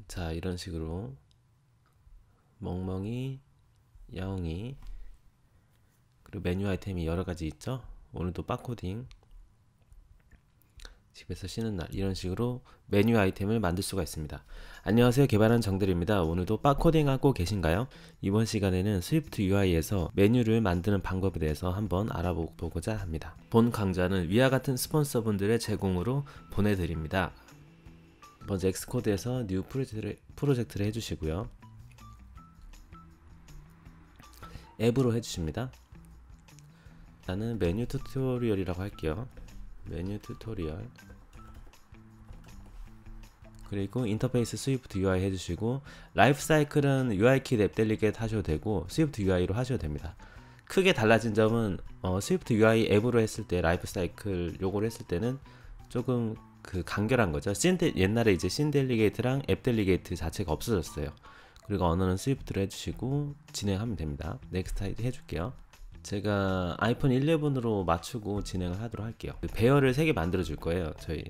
자, 이런 식으로 멍멍이, 야옹이, 그리고 메뉴 아이템이 여러가지 있죠. 오늘도 바코딩, 집에서 쉬는 날, 이런 식으로 메뉴 아이템을 만들 수가 있습니다. 안녕하세요, 개발한 정들입니다. 오늘도 바코딩 하고 계신가요? 이번 시간에는 스위프트 UI에서 메뉴를 만드는 방법에 대해서 한번 알아보고자 합니다. 본 강좌는 위와 같은 스폰서분들의 제공으로 보내드립니다. 먼저 엑스코드에서 뉴 프로젝트를 해주시고요. 앱으로 해주십니다. 나는 메뉴 튜토리얼이라고 할게요. 메뉴 튜토리얼. 그리고 인터페이스 스위프트 UI 해주시고, 라이프 사이클은 UI킷 앱 델리게이트 하셔도 되고 스위프트 UI로 하셔도 됩니다. 크게 달라진 점은 스위프트 UI 앱으로 했을 때 라이프 사이클 요걸 했을 때는 조금 간결한 거죠. 옛날에 이제 씬 델리게이트랑 앱 델리게이트 자체가 없어졌어요. 그리고 언어는 스위프트로 해주시고 진행하면 됩니다. 넥스트 해줄게요. 제가 아이폰 11으로 맞추고 진행을 하도록 할게요. 배열을 3개 만들어 줄 거예요. 저희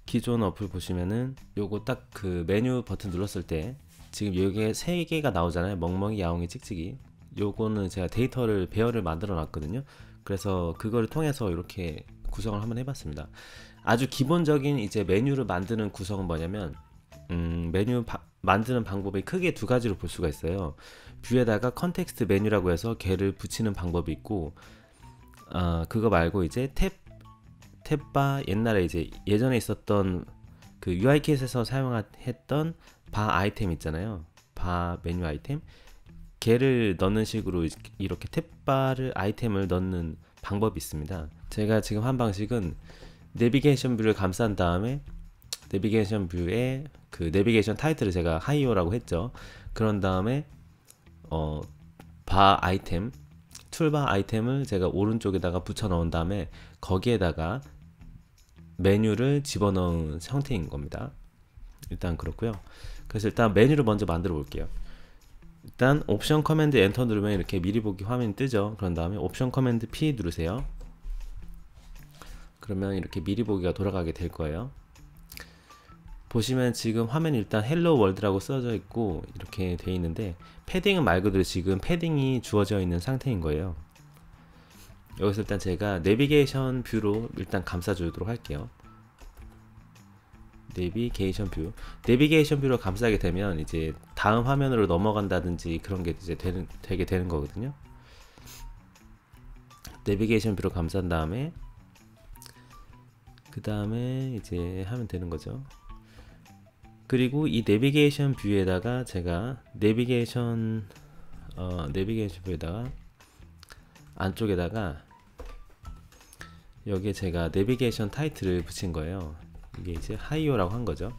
기존 어플 보시면은 요거 딱 그 메뉴 버튼 눌렀을 때 지금 여기에 3개가 나오잖아요. 멍멍이, 야옹이, 찍찍이. 요거는 제가 데이터를 배열을 만들어 놨거든요. 그래서 그거를 통해서 이렇게 구성을 한번 해봤습니다. 아주 기본적인 이제 메뉴를 만드는 구성은 뭐냐면 만드는 방법이 크게 2가지로 볼 수가 있어요. 뷰에다가 컨텍스트 메뉴라고 해서 걔를 붙이는 방법이 있고, 그거 말고 이제 탭바, 옛날에 이제 예전에 있었던 그 UI킷에서 사용했던 바 아이템 있잖아요. 바 메뉴 아이템, 걔를 넣는 식으로 이렇게 탭바를 아이템을 넣는 방법이 있습니다. 제가 지금 한 방식은 내비게이션 뷰를 감싼 다음에 내비게이션 뷰에 그 내비게이션 타이틀을 제가 하이오라고 했죠. 그런 다음에 바 아이템, 툴바 아이템을 제가 오른쪽에다가 붙여 넣은 다음에 거기에다가 메뉴를 집어넣은 형태인 겁니다. 일단 그렇고요. 그래서 일단 메뉴를 먼저 만들어 볼게요. 일단 옵션 커맨드 엔터 누르면 이렇게 미리 보기 화면이 뜨죠. 그런 다음에 옵션 커맨드 P 누르세요. 그러면 이렇게 미리 보기가 돌아가게 될 거예요. 보시면 지금 화면이 일단 헬로 월드라고 써져 있고 이렇게 돼 있는데, 패딩은 말 그대로 지금 패딩이 주어져 있는 상태인 거예요. 여기서 일단 제가 내비게이션 뷰로 일단 감싸주도록 할게요. 내비게이션 뷰로 감싸게 되면 이제 다음 화면으로 넘어간다든지 그런 게 이제 되게 되는 거거든요. 내비게이션 뷰로 감싼 다음에 그 다음에 이제 하면 되는 거죠. 그리고 이 내비게이션 뷰에다가 제가 내비게이션 뷰에다가 안쪽에다가 여기에 제가 내비게이션 타이틀을 붙인 거예요. 이게 이제 하이오라고 한 거죠.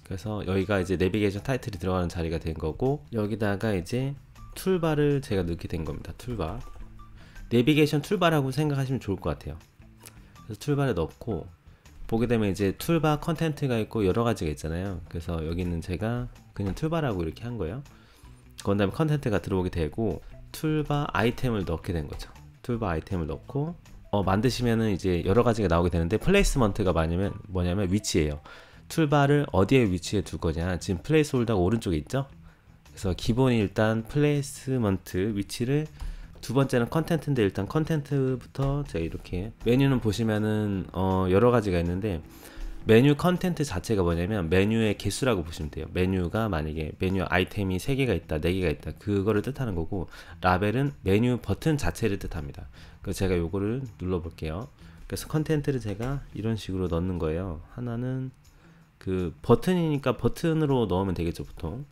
그래서 여기가 이제 내비게이션 타이틀이 들어가는 자리가 된 거고, 여기다가 이제 툴바를 제가 넣게 된 겁니다. 툴바, 내비게이션 툴바라고 생각하시면 좋을 것 같아요. 그래서 툴바를 넣고 보게 되면 이제 툴바 컨텐트가 있고 여러 가지가 있잖아요. 그래서 여기는 제가 그냥 툴바라고 이렇게 한 거예요. 그 다음에 컨텐트가 들어오게 되고 툴바 아이템을 넣게 된 거죠. 툴바 아이템을 넣고 만드시면은 이제 여러 가지가 나오게 되는데, 플레이스먼트가 뭐냐면 위치예요. 툴바를 어디에 위치해 둘 거냐. 지금 플레이스 홀더가 오른쪽에 있죠. 그래서 기본이 일단 플레이스먼트 위치를, 두 번째는 컨텐트인데 일단 컨텐트부터 제가 이렇게, 메뉴는 보시면은 여러 가지가 있는데 메뉴 컨텐트 자체가 뭐냐면 메뉴의 개수라고 보시면 돼요. 메뉴가 만약에 메뉴 아이템이 3개가 있다, 4개가 있다, 그거를 뜻하는 거고, 라벨은 메뉴 버튼 자체를 뜻합니다. 그래서 제가 요거를 눌러 볼게요. 그래서 컨텐트를 제가 이런 식으로 넣는 거예요. 하나는 그 버튼이니까 버튼으로 넣으면 되겠죠, 보통.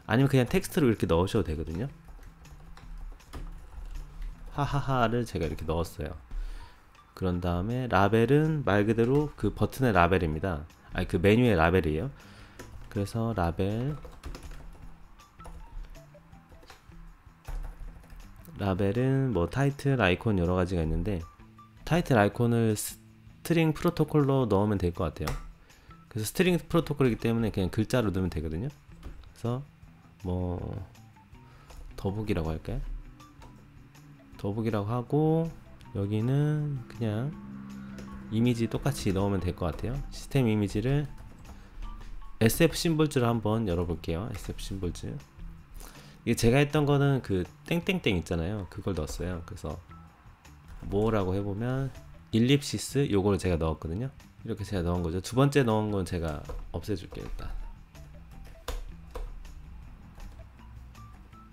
아니면 그냥 텍스트로 이렇게 넣으셔도 되거든요. 하하하를 제가 이렇게 넣었어요. 그런 다음에 라벨은 말 그대로 그 버튼의 라벨입니다. 아니, 그 메뉴의 라벨이에요. 그래서 라벨은 뭐 타이틀, 아이콘 여러 가지가 있는데, 타이틀 아이콘을 스트링 프로토콜로 넣으면 될 것 같아요. 그래서 스트링 프로토콜이기 때문에 그냥 글자로 넣으면 되거든요. 그래서 뭐 더보기라고 할까요? 더보기라고 하고, 여기는 그냥 이미지 똑같이 넣으면 될 것 같아요. 시스템 이미지를 SF 심볼즈를 한번 열어볼게요. SF 심볼즈. 이게 제가 했던 거는 그 땡땡땡 있잖아요. 그걸 넣었어요. 그래서 뭐라고 해보면 일립시스 요거를 제가 넣었거든요. 이렇게 제가 넣은 거죠. 두 번째 넣은 건 제가 없애줄게요. 일단.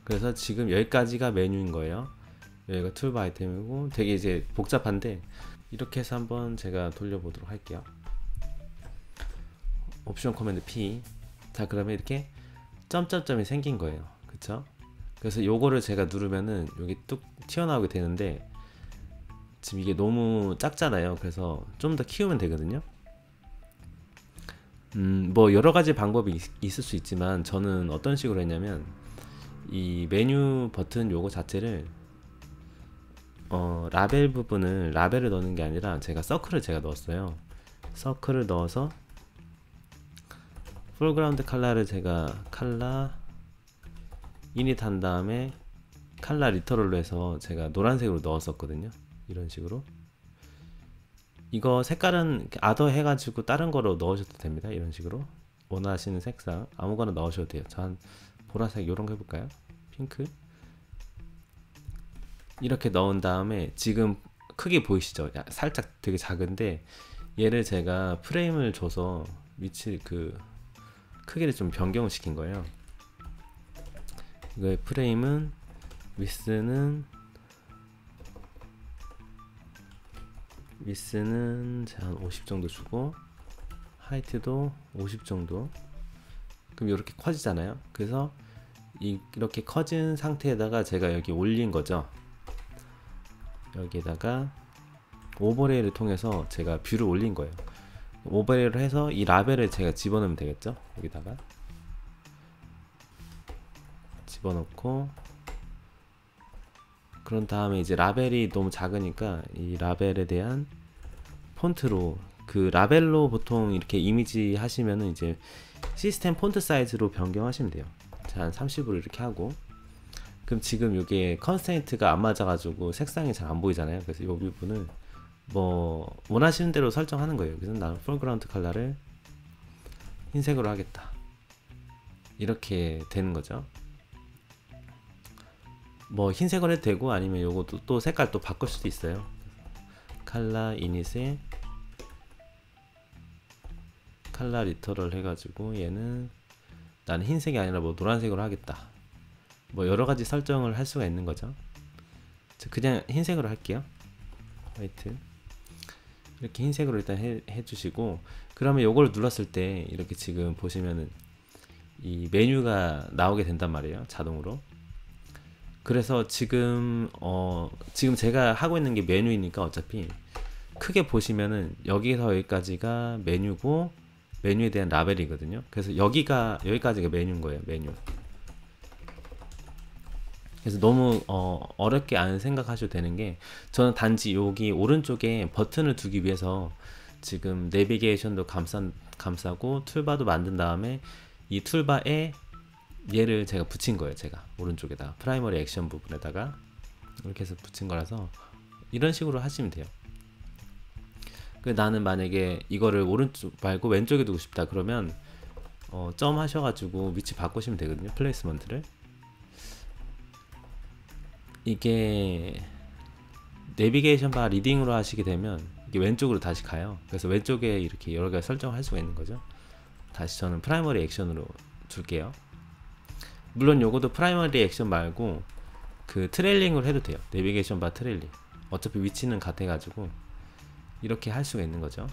그래서 지금 여기까지가 메뉴인 거예요. 여기가 툴바 아이템이고 되게 이제 복잡한데 이렇게 해서 한번 제가 돌려보도록 할게요. 옵션 커맨드 P. 자, 그러면 이렇게 점점점이 생긴 거예요. 그쵸? 그래서 요거를 제가 누르면은 여기 뚝 튀어나오게 되는데 지금 이게 너무 작잖아요. 그래서 좀 더 키우면 되거든요. 뭐 여러 가지 방법이 있을 수 있지만 저는 어떤 식으로 했냐면 이 메뉴 버튼 요거 자체를 라벨 부분을 라벨을 넣는 게 아니라 제가 서클을 제가 넣었어요. 서클을 넣어서 풀그라운드 컬러를 제가 컬러 이닛 한 다음에 컬러 리터럴로 해서 제가 노란색으로 넣었었거든요. 이런 식으로. 이거 색깔은 아더 해가지고 다른 거로 넣으셔도 됩니다. 이런 식으로 원하시는 색상 아무거나 넣으셔도 돼요. 저 한 보라색 요런 거 해볼까요? 핑크. 이렇게 넣은 다음에 지금 크게 보이시죠? 살짝 되게 작은데 얘를 제가 프레임을 줘서 위치 그 크기를 좀 변경을 시킨 거예요. 이거의 프레임은 위스는 한 50 정도 주고 하이트도 50 정도. 그럼 이렇게 커지잖아요. 그래서 이렇게 커진 상태에다가 제가 여기 올린 거죠. 여기에다가 오버레이를 통해서 제가 뷰를 올린 거예요. 오버레이를 해서 이 라벨을 제가 집어넣으면 되겠죠. 여기다가 집어넣고 그런 다음에 이제 라벨이 너무 작으니까 이 라벨에 대한 폰트로 그 라벨로 보통 이렇게 이미지 하시면은 이제 시스템 폰트 사이즈로 변경하시면 돼요. 자, 한 30으로 이렇게 하고 그럼 지금 이게 컨스트레인트가 안 맞아가지고 색상이 잘 안 보이잖아요. 그래서 이 부분을 뭐 원하시는 대로 설정하는 거예요. 그래서 나는 포그라운드 컬러를 흰색으로 하겠다. 이렇게 되는 거죠. 뭐 흰색으로 해도 되고 아니면 요것도 또 색깔 또 바꿀 수도 있어요. 컬러 이닛에 컬러 리터럴 해가지고 얘는 나는 흰색이 아니라 뭐 노란색으로 하겠다. 뭐 여러가지 설정을 할 수가 있는 거죠. 그냥 흰색으로 할게요. 화이트. 이렇게 흰색으로 일단 해주시고 그러면 요걸 눌렀을 때 이렇게 지금 보시면은 이 메뉴가 나오게 된단 말이에요. 자동으로. 그래서 지금 제가 하고 있는 게 메뉴이니까 어차피 크게 보시면은 여기서 여기까지가 메뉴고 메뉴에 대한 라벨이거든요. 그래서 여기까지가 메뉴인 거예요. 메뉴. 그래서 너무 어렵게 안 생각하셔도 되는 게 저는 단지 여기 오른쪽에 버튼을 두기 위해서 지금 내비게이션도 감싸고 툴바도 만든 다음에 이 툴바에 얘를 제가 붙인 거예요. 제가 오른쪽에다가 프라이머리 액션 부분에다가 이렇게 해서 붙인 거라서 이런 식으로 하시면 돼요. 나는 만약에 이거를 오른쪽 말고 왼쪽에 두고 싶다 그러면 점 하셔가지고 위치 바꾸시면 되거든요. 플레이스먼트를. 이게 내비게이션 바 리딩으로 하시게 되면 이게 왼쪽으로 다시 가요. 그래서 왼쪽에 이렇게 여러 가지 설정을 할 수가 있는 거죠. 다시 저는 프라이머리 액션으로 줄게요. 물론 요거도 프라이머리 액션 말고 그 트레일링으로 해도 돼요. 내비게이션 바 트레일링. 어차피 위치는 같아가지고 이렇게 할 수가 있는 거죠.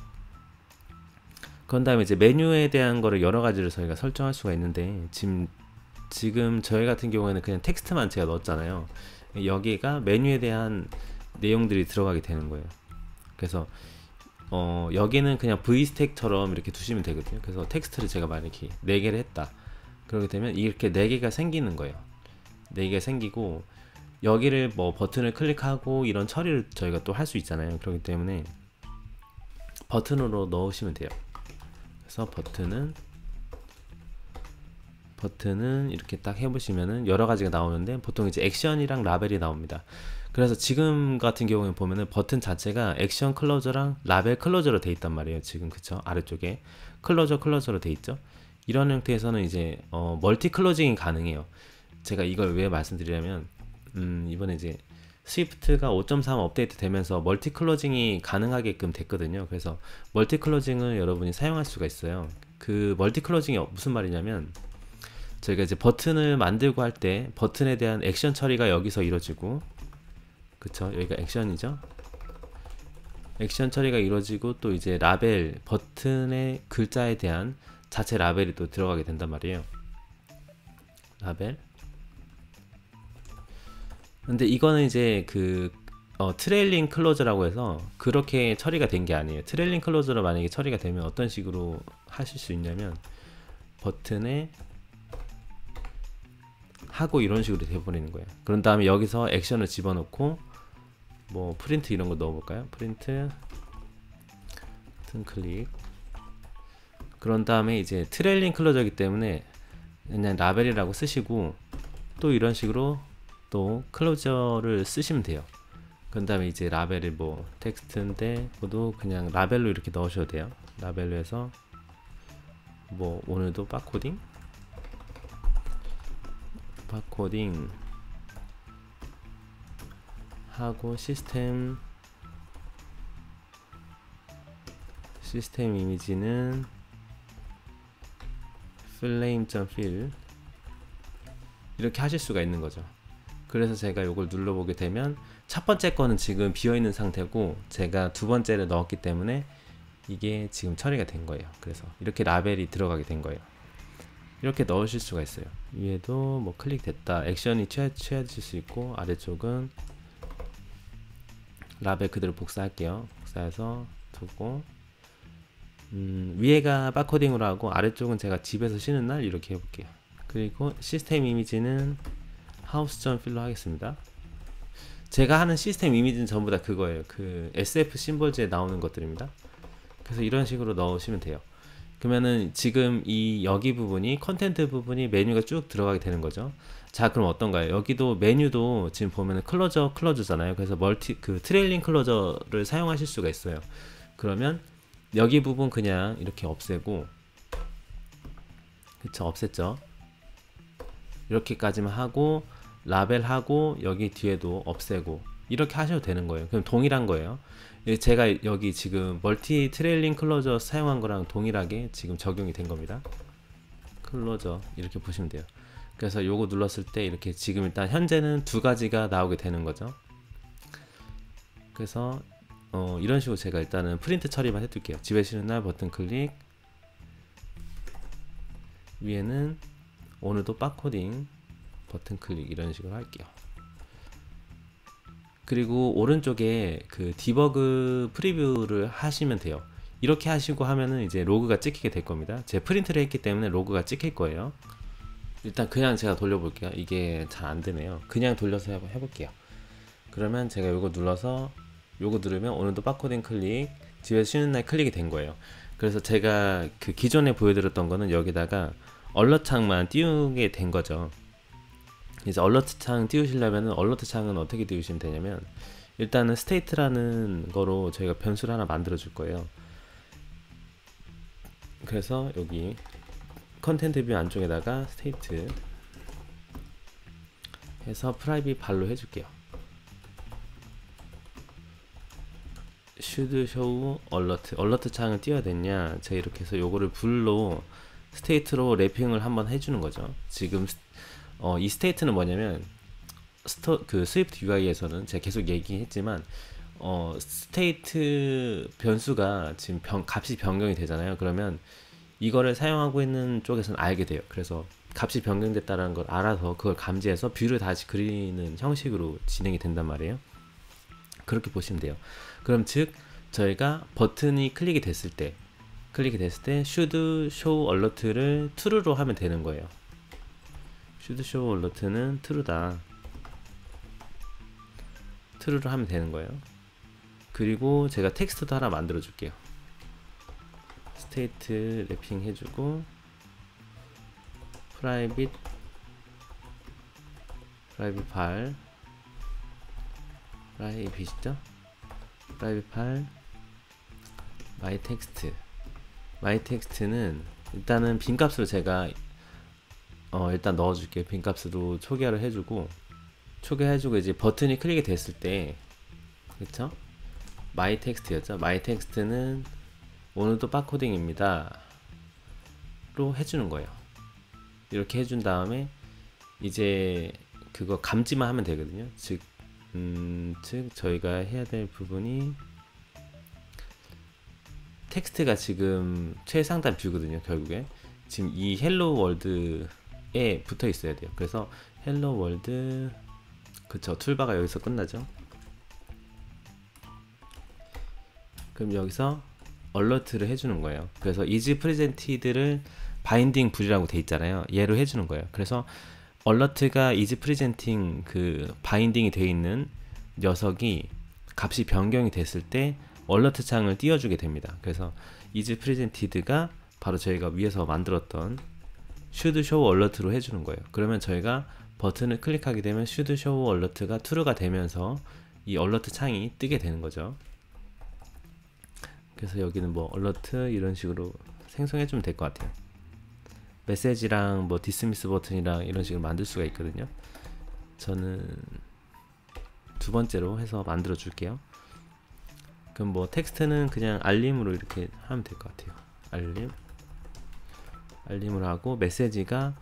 그런 다음에 이제 메뉴에 대한 거를 여러 가지를 저희가 설정할 수가 있는데 지금 저희 같은 경우에는 그냥 텍스트만 제가 넣었잖아요. 여기가 메뉴에 대한 내용들이 들어가게 되는 거예요. 그래서 여기는 그냥 VS택처럼 이렇게 두시면 되거든요. 그래서 텍스트를 제가 만약에 4개를 했다. 그렇게 되면 이렇게 4개가 생기는 거예요. 4개가 생기고 여기를 뭐 버튼을 클릭하고 이런 처리를 저희가 또 할 수 있잖아요. 그렇기 때문에 버튼으로 넣으시면 돼요. 그래서 버튼은 이렇게 딱 해보시면은 여러 가지가 나오는데 보통 이제 액션이랑 라벨이 나옵니다. 그래서 지금 같은 경우에 보면은 버튼 자체가 액션 클로저랑 라벨 클로저로 돼 있단 말이에요. 지금 그쵸? 아래쪽에 클로저로 돼 있죠. 이런 형태에서는 이제 멀티 클로징이 가능해요. 제가 이걸 왜 말씀드리냐면 이번에 이제 스위프트가 5.3 업데이트 되면서 멀티 클로징이 가능하게끔 됐거든요. 그래서 멀티 클로징을 여러분이 사용할 수가 있어요. 그 멀티 클로징이 무슨 말이냐면 저희가 이제 버튼을 만들고 할 때 버튼에 대한 액션 처리가 여기서 이루어지고, 그쵸, 여기가 액션이죠. 액션 처리가 이루어지고 또 이제 라벨, 버튼의 글자에 대한 자체 라벨이 또 들어가게 된단 말이에요. 라벨. 근데 이거는 이제 그 트레일링 클로저라고 해서 그렇게 처리가 된 게 아니에요. 트레일링 클로저로 만약에 처리가 되면 어떤 식으로 하실 수 있냐면 버튼에 하고 이런 식으로 돼버리는 거예요. 그런 다음에 여기서 액션을 집어넣고 뭐 프린트 이런 거 넣어볼까요? 프린트 버튼 클릭. 그런 다음에 이제 트레일링 클로저이기 때문에 그냥 라벨이라고 쓰시고 또 이런 식으로 또 클로저를 쓰시면 돼요. 그 다음에 이제 라벨을 뭐 텍스트인데 모두 그냥 라벨로 이렇게 넣으셔도 돼요. 라벨로 해서 뭐 오늘도 바코딩 하고 시스템 이미지는 flame.fill 이렇게 하실 수가 있는 거죠. 그래서 제가 이걸 눌러보게 되면 첫 번째 거는 지금 비어있는 상태고 제가 두 번째를 넣었기 때문에 이게 지금 처리가 된 거예요. 그래서 이렇게 라벨이 들어가게 된 거예요. 이렇게 넣으실 수가 있어요. 위에도 뭐 클릭됐다 액션이 취해질 수 있고, 아래쪽은 라벨 그대로 복사할게요. 복사해서 두고 위에가 바코딩으로 하고 아래쪽은 제가 집에서 쉬는 날 이렇게 해볼게요. 그리고 시스템 이미지는 house.fill로 하겠습니다. 제가 하는 시스템 이미지는 전부 다 그거예요. 그 SF 심볼즈에 나오는 것들입니다. 그래서 이런 식으로 넣으시면 돼요. 그러면은 지금 이 여기 부분이 컨텐트 부분이 메뉴가 쭉 들어가게 되는 거죠. 자, 그럼 어떤가요? 여기도 메뉴도 지금 보면은 클로저잖아요. 그래서 그 트레일링 클로저를 사용하실 수가 있어요. 그러면 여기 부분 그냥 이렇게 없애고, 그쵸, 없앴죠. 이렇게까지만 하고 라벨하고 여기 뒤에도 없애고 이렇게 하셔도 되는 거예요. 그럼 동일한 거예요. 제가 여기 지금 멀티 트레일링 클로저 사용한 거랑 동일하게 지금 적용이 된 겁니다. 클로저 이렇게 보시면 돼요. 그래서 요거 눌렀을 때 이렇게 지금 일단 현재는 두 가지가 나오게 되는 거죠. 그래서 이런 식으로 제가 일단은 프린트 처리만 해둘게요. 집에 쉬는 날 버튼 클릭, 위에는 오늘도 바코딩 버튼 클릭 이런 식으로 할게요. 그리고 오른쪽에 그 디버그 프리뷰를 하시면 돼요. 이렇게 하시고 하면은 이제 로그가 찍히게 될 겁니다. 제 프린트를 했기 때문에 로그가 찍힐 거예요. 일단 그냥 제가 돌려볼게요. 이게 잘 안되네요. 그냥 돌려서 해볼게요. 그러면 제가 요거 눌러서 요거 누르면 오늘도 바코딩 클릭, 집에서 쉬는 날 클릭이 된 거예요. 그래서 제가 그 기존에 보여드렸던 거는 여기다가 얼럿 창만 띄우게 된 거죠. 이제 얼러트 창 띄우시려면은 얼러트 창은 어떻게 띄우시면 되냐면 일단은 스테이트라는 거로 저희가 변수를 하나 만들어 줄 거예요. 그래서 여기 컨텐트 뷰 안쪽에다가 스테이트 해서 프라이빗 발로 해줄게요. should show 얼러트 창을 띄워야 되냐, 제가 이렇게 해서 요거를 불로 스테이트로 랩핑을 한번 해주는 거죠. 지금 이 스테이트는 뭐냐면 그 스위프트 UI에서는 제가 계속 얘기했지만 스테이트 변수가 지금 값이 변경이 되잖아요. 그러면 이거를 사용하고 있는 쪽에서는 알게 돼요. 그래서 값이 변경됐다는 걸 알아서 그걸 감지해서 뷰를 다시 그리는 형식으로 진행이 된단 말이에요. 그렇게 보시면 돼요. 그럼 즉 저희가 버튼이 클릭이 됐을 때 should show alert를 true로 하면 되는 거예요. should show alert는 true다. true로 하면 되는 거예요. 그리고 제가 텍스트도 하나 만들어 줄게요. state 랩핑 해주고 private 발 private 발 my text는 일단은 빈값으로 제가 일단 넣어줄게요. 빈값으로 초기화를 해주고, 초기화해주고 이제 버튼이 클릭이 됐을 때, 그쵸? 마이 텍스트였죠. 마이 텍스트는 오늘도 바코딩입니다 로 해주는 거예요. 이렇게 해준 다음에 이제 그거 감지만 하면 되거든요. 즉 저희가 해야 될 부분이 텍스트가 지금 최상단 뷰거든요. 결국에 지금 이 헬로 월드에 붙어 있어야 돼요. 그래서 헬로 월드, 그쵸, 툴바가 여기서 끝나죠. 그럼 여기서 얼러트를 해주는 거예요. 그래서 is presented를 바인딩 불이라고 돼 있잖아요. 얘로 해주는 거예요. 그래서 얼러트가 is presenting 그 바인딩이 돼 있는 녀석이 값이 변경이 됐을 때 얼러트 창을 띄워주게 됩니다. 그래서 is presented가 바로 저희가 위에서 만들었던 should show alert로 해주는 거예요. 그러면 저희가 버튼을 클릭하게 되면 should show alert가 true가 되면서 이 얼러트 창이 뜨게 되는 거죠. 그래서 여기는 뭐 얼러트 이런 식으로 생성해 주면 될 것 같아요. 메시지랑 뭐 디스미스 버튼이랑 이런 식으로 만들 수가 있거든요. 저는 두 번째로 해서 만들어 줄게요. 그럼 뭐 텍스트는 그냥 알림으로 이렇게 하면 될 것 같아요. 알림으로 하고, 메시지가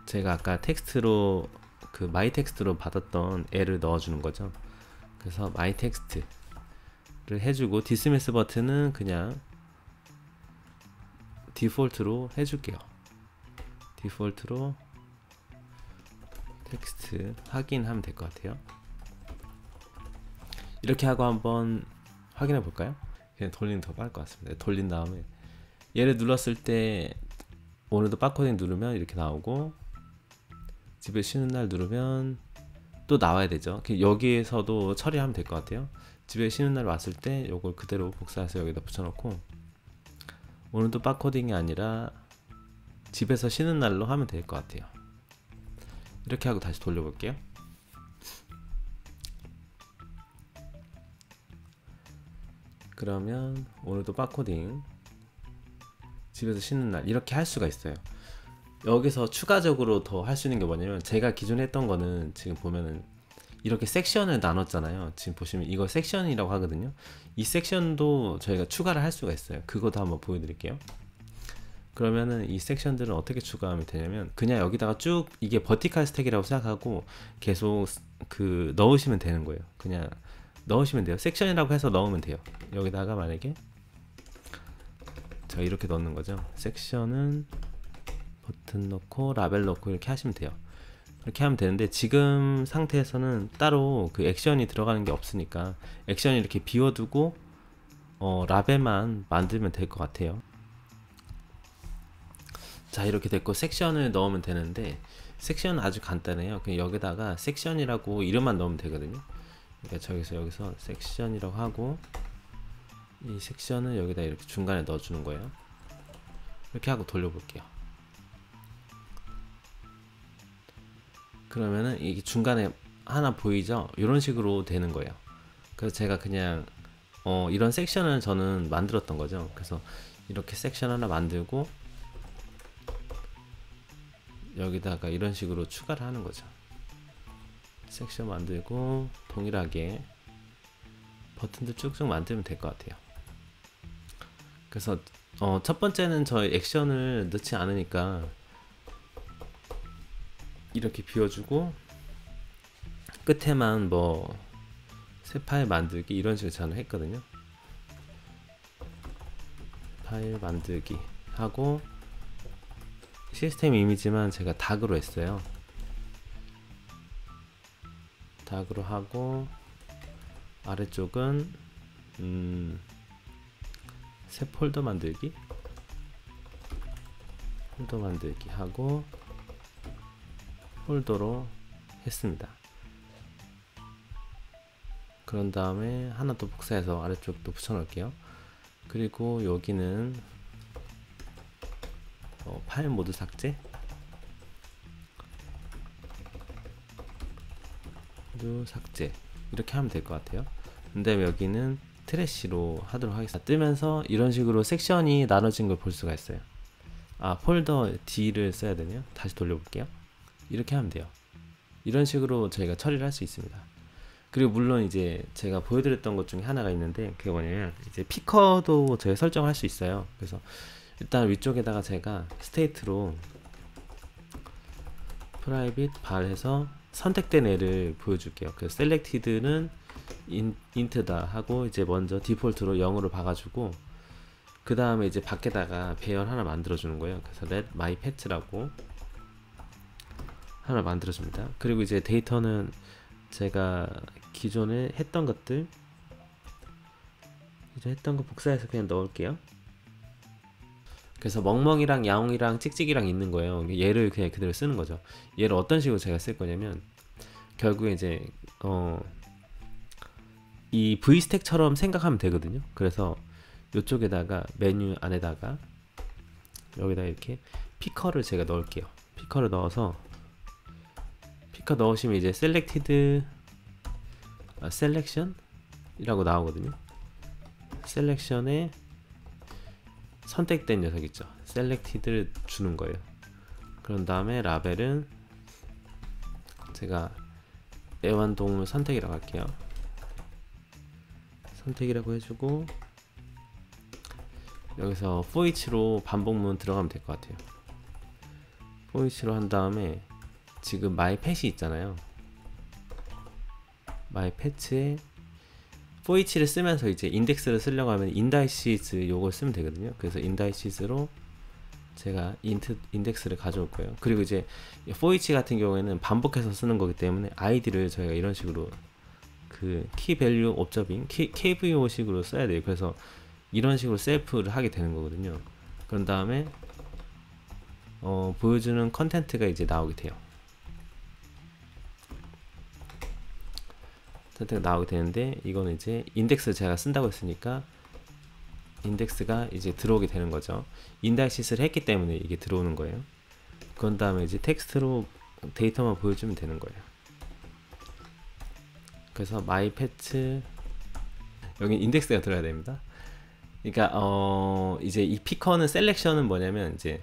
제가 아까 텍스트로 그 마이 텍스트로 받았던 애를 넣어주는 거죠. 그래서 마이 텍스트를 해주고, 디스미스 버튼은 그냥 디폴트로 해줄게요. 디폴트로 텍스트 확인하면 될 것 같아요. 이렇게 하고 한번 확인해 볼까요? 그냥 돌리는 더 빠를 것 같습니다. 돌린 다음에 얘를 눌렀을 때 오늘도 바코딩 누르면 이렇게 나오고, 집에 쉬는 날 누르면 또 나와야 되죠. 여기에서도 처리하면 될 것 같아요. 집에 쉬는 날 왔을 때 요걸 그대로 복사해서 여기다 붙여놓고, 오늘도 바코딩이 아니라 집에서 쉬는 날로 하면 될 것 같아요. 이렇게 하고 다시 돌려볼게요. 그러면 오늘도 바코딩 집에서 쉬는 날 이렇게 할 수가 있어요. 여기서 추가적으로 더 할 수 있는 게 뭐냐면, 제가 기존에 했던 거는 지금 보면은 이렇게 섹션을 나눴잖아요. 지금 보시면 이거 섹션이라고 하거든요. 이 섹션도 저희가 추가를 할 수가 있어요. 그것도 한번 보여드릴게요. 그러면은 이 섹션들은 어떻게 추가하면 되냐면, 그냥 여기다가 쭉 이게 버티칼 스택이라고 생각하고 계속 그 넣으시면 되는 거예요. 그냥 넣으시면 돼요. 섹션이라고 해서 넣으면 돼요. 여기다가 만약에 자 이렇게 넣는 거죠. 섹션은 버튼 넣고 라벨 넣고 이렇게 하시면 돼요. 이렇게 하면 되는데, 지금 상태에서는 따로 그 액션이 들어가는 게 없으니까 액션이 이렇게 비워두고 라벨만 만들면 될 것 같아요. 자 이렇게 됐고, 섹션을 넣으면 되는데, 섹션은 아주 간단해요. 그냥 여기다가 섹션이라고 이름만 넣으면 되거든요. 그러니까 여기서 섹션이라고 하고, 이 섹션을 여기다 이렇게 중간에 넣어주는 거예요. 이렇게 하고 돌려볼게요. 그러면은 이게 중간에 하나 보이죠? 이런 식으로 되는 거예요. 그래서 제가 그냥 이런 섹션을 저는 만들었던 거죠. 그래서 이렇게 섹션 하나 만들고 여기다가 이런 식으로 추가를 하는 거죠. 섹션 만들고 동일하게 버튼들 쭉쭉 만들면 될 것 같아요. 그래서 첫 번째는 저희 액션을 넣지 않으니까 이렇게 비워주고, 끝에만 뭐 새 파일 만들기 이런 식으로 저는 했거든요. 파일 만들기 하고, 시스템 이미지만 제가 닥으로 했어요. 닥으로 하고, 아래쪽은 새 폴더 만들기 하고 폴더로 했습니다. 그런 다음에 하나 더 복사해서 아래쪽도 붙여 놓을게요. 그리고 여기는 파일 모드 삭제, 이렇게 하면 될 것 같아요. 근데 여기는 트래시로 하도록 하겠습니다. 뜨면서 이런 식으로 섹션이 나눠진 걸 볼 수가 있어요. 아, 폴더 D를 써야 되네요. 다시 돌려볼게요. 이렇게 하면 돼요. 이런 식으로 저희가 처리를 할 수 있습니다. 그리고 물론 이제 제가 보여드렸던 것 중에 하나가 있는데, 그게 뭐냐면 이제 피커도 저희가 설정을 할 수 있어요. 그래서 일단 위쪽에다가 제가 스테이트로 프라이빗 발 해서 선택된 애를 보여줄게요. 그래서 셀렉티드는 인트다 하고, 이제 먼저 디폴트로 0으로 봐가지고, 그 다음에 이제 밖에다가 배열 하나 만들어주는 거예요. 그래서 let my pet라고 하나 만들어줍니다. 그리고 이제 데이터는 제가 기존에 했던 것들, 이제 했던 거 복사해서 그냥 넣을게요. 그래서 멍멍이랑 야옹이랑 찍찍이랑 있는 거예요. 얘를 그냥 그대로 쓰는 거죠. 얘를 어떤 식으로 제가 쓸 거냐면, 결국에 이제 이 V스택처럼 생각하면 되거든요. 그래서 이쪽에다가 메뉴 안에다가 여기다 이렇게 피커를 제가 넣을게요. 피커를 넣어서, 피커 넣으시면 이제 셀렉티드 셀렉션 이라고 나오거든요. 셀렉션에 선택된 녀석 있죠. 셀렉티드를 주는 거예요. 그런 다음에 라벨은 제가 애완동물 선택이라고 할게요. 선택이라고 해주고, 여기서 for each로 반복문 들어가면 될 것 같아요. for each로 한 다음에 지금 my pet이 있잖아요. my pet에 for each를 쓰면서 이제 인덱스를 쓰려고 하면 indices 요걸 쓰면 되거든요. 그래서 indices로 제가 인덱스를 가져올 거예요. 그리고 이제 for each 같은 경우에는 반복해서 쓰는 거기 때문에 id를 저희가 이런 식으로 그 key value observing KVO 식으로 써야 돼요. 그래서 이런 식으로 셀프를 하게 되는 거거든요. 그런 다음에 보여주는 컨텐트가 이제 나오게 돼요. 컨텐트가 나오게 되는데, 이거는 이제 인덱스 제가 쓴다고 했으니까 인덱스가 이제 들어오게 되는 거죠. 인다이시스를 했기 때문에 이게 들어오는 거예요. 그런 다음에 이제 텍스트로 데이터만 보여주면 되는 거예요. 그래서 my pet, 여기 인덱스가 들어야 됩니다. 그러니까 이제 이 피커는 셀렉션은 뭐냐면, 이제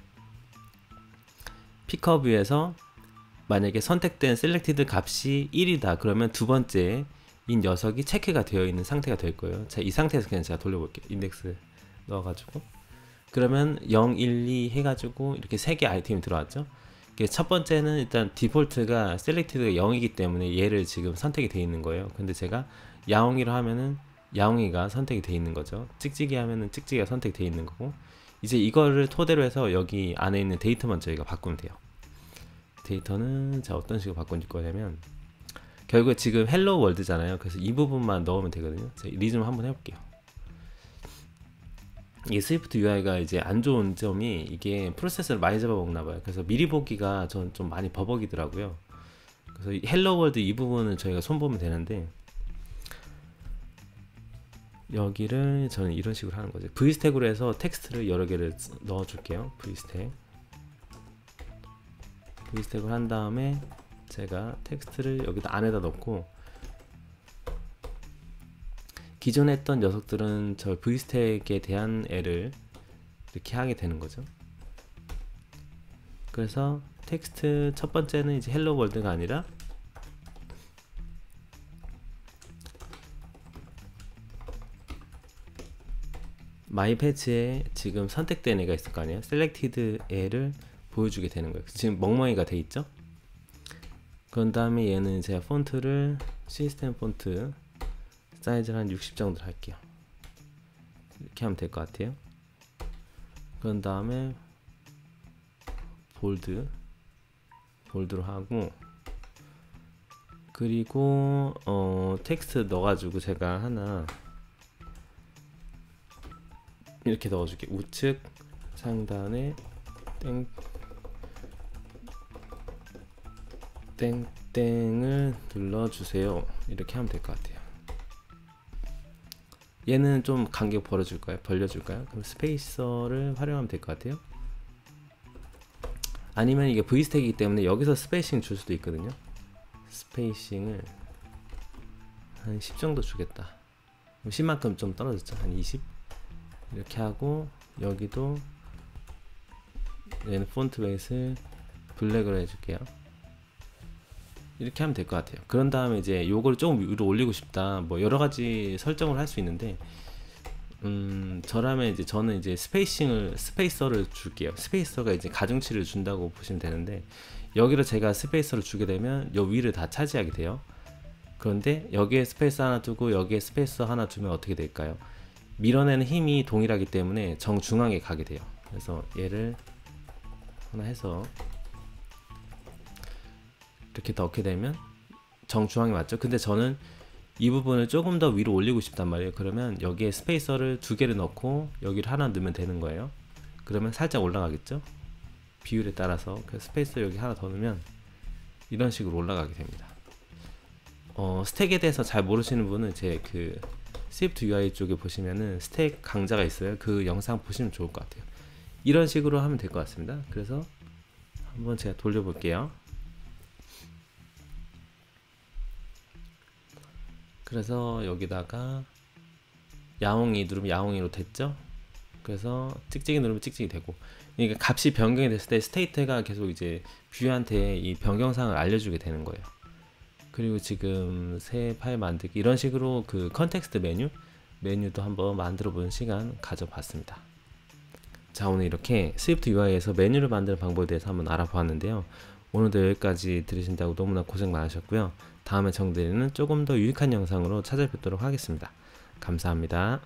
피커 뷰에서 만약에 선택된 셀렉티드 값이 1이다 그러면 두 번째 이 녀석이 체크가 되어 있는 상태가 될 거예요. 자, 이 상태에서 그냥 제가 돌려볼게요. 인덱스 넣어가지고, 그러면 0, 1, 2 해가지고 이렇게 3개 아이템이 들어왔죠. 첫 번째는 일단 디폴트가 셀렉티드가 0이기 때문에 얘를 지금 선택이 되어 있는 거예요. 근데 제가 야옹이로 하면은 야옹이가 선택이 되어 있는 거죠. 찍찍이 하면은 찍찍이가 선택되어 있는 거고, 이제 이거를 토대로 해서 여기 안에 있는 데이터만 저희가 바꾸면 돼요. 데이터는 자, 어떤 식으로 바꿀 거냐면, 결국에 지금 헬로 월드잖아요. 그래서 이 부분만 넣으면 되거든요. 리즘 한번 해볼게요. 이 스위프트 UI가 이제 안 좋은 점이, 이게 프로세스를 많이 잡아먹나봐요. 그래서 미리 보기가 전 좀 많이 버벅이더라고요. 그래서 헬로 월드 이 부분은 저희가 손보면 되는데, 여기를 저는 이런 식으로 하는 거죠. V스택으로 해서 텍스트를 여러 개를 넣어줄게요. V스택을 한 다음에 제가 텍스트를 여기다 안에다 넣고, 기존에 했던 녀석들은 저 V스택에 대한 애를 이렇게 하게 되는 거죠. 그래서 텍스트 첫 번째는 이제 헬로 월드가 아니라 마이 패치에 지금 선택된 애가 있을 거 아니에요. 셀렉티드 애를 보여주게 되는 거예요. 지금 멍멍이가 돼 있죠. 그런 다음에 얘는 제가 폰트를 시스템 폰트 사이즈를 한 60 정도 할게요. 이렇게 하면 될 것 같아요. 그런 다음에 볼드로 하고, 그리고 텍스트 넣어가지고 제가 하나 이렇게 넣어줄게. 우측 상단에 땡땡을 눌러주세요. 이렇게 하면 될 것 같아요. 얘는 좀 간격 벌려줄까요? 그럼 스페이서를 활용하면 될 것 같아요. 아니면 이게 V스택이기 때문에 여기서 스페이싱 줄 수도 있거든요. 스페이싱을 한 10 정도 주겠다. 10만큼 좀 떨어졌죠. 한 20 이렇게 하고, 여기도 얘는 폰트 웨이트를 블랙으로 해줄게요. 이렇게 하면 될 것 같아요. 그런 다음에 이제 요거를 조금 위로 올리고 싶다, 뭐 여러가지 설정을 할 수 있는데, 저라면 이제 저는 이제 스페이서를 줄게요. 스페이서가 이제 가중치를 준다고 보시면 되는데, 여기를 제가 스페이서를 주게 되면 요 위를 다 차지하게 돼요. 그런데 여기에 스페이서 하나 두고 여기에 스페이서 하나 두면 어떻게 될까요? 밀어내는 힘이 동일하기 때문에 정중앙에 가게 돼요. 그래서 얘를 하나 해서 이렇게 넣게 되면 정중앙에 맞죠? 근데 저는 이 부분을 조금 더 위로 올리고 싶단 말이에요. 그러면 여기에 스페이서를 2개를 넣고 여기를 하나 넣으면 되는 거예요. 그러면 살짝 올라가겠죠? 비율에 따라서. 그래서 스페이서 여기 하나 더 넣으면 이런 식으로 올라가게 됩니다. 스택에 대해서 잘 모르시는 분은 제 그 Swift UI 쪽에 보시면은 스택 강좌가 있어요. 그 영상 보시면 좋을 것 같아요. 이런 식으로 하면 될 것 같습니다. 그래서 한번 제가 돌려볼게요. 그래서 여기다가 야옹이 누르면 야옹이로 됐죠? 그래서 찍찍이 누르면 찍찍이 되고, 이게 값이 변경이 됐을 때 스테이트가 계속 이제 뷰한테 이 변경사항을 알려주게 되는 거예요. 그리고 지금 새 파일 만들기, 이런 식으로 그 컨텍스트 메뉴도 한번 만들어 보는 시간 가져봤습니다. 자, 오늘 이렇게 스위프트 UI에서 메뉴를 만드는 방법에 대해서 한번 알아보았는데요. 오늘도 여기까지 들으신다고 너무나 고생 많으셨고요. 다음에 정드리는 조금 더 유익한 영상으로 찾아뵙도록 하겠습니다. 감사합니다.